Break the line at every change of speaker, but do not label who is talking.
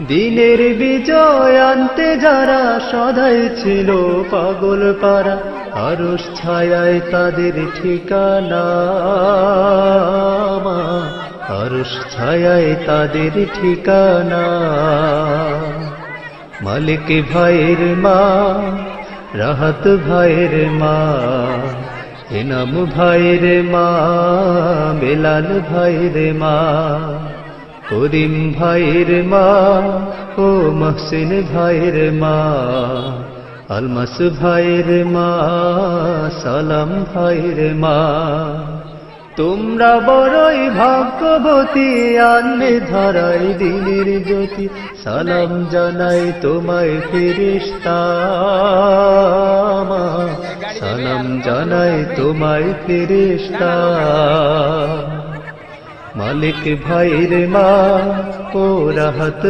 দিনের বিজয় আনতে যারা সদাই ছিল পাগল পারা, আরশ ছায়ায় তাদের ঠিকানা, আরশ ছায়ায় তাদের ঠিকানা। মালিক ভাইয়ের মা, রাহাত ভাইয়ের মা, এনাম ভাইয়ের মা, বেলাল ভাইয়ের মা, করিম ভাইয়ের মা, ও মহসিন ভাইয়ের মা, আলমাস ভাইয়ের মা, সালাম ভাইয়ের মা। তোমরা বড়ই ভাগ্যবতী, আনলে ধরাই দিনের জ্যোতি। সালাম জানাই তোমায় ফেরেশতা, সালাম জানাই তোমায় ফেরেশতা। মালিক ভাইয়ের মা, ও রাহাত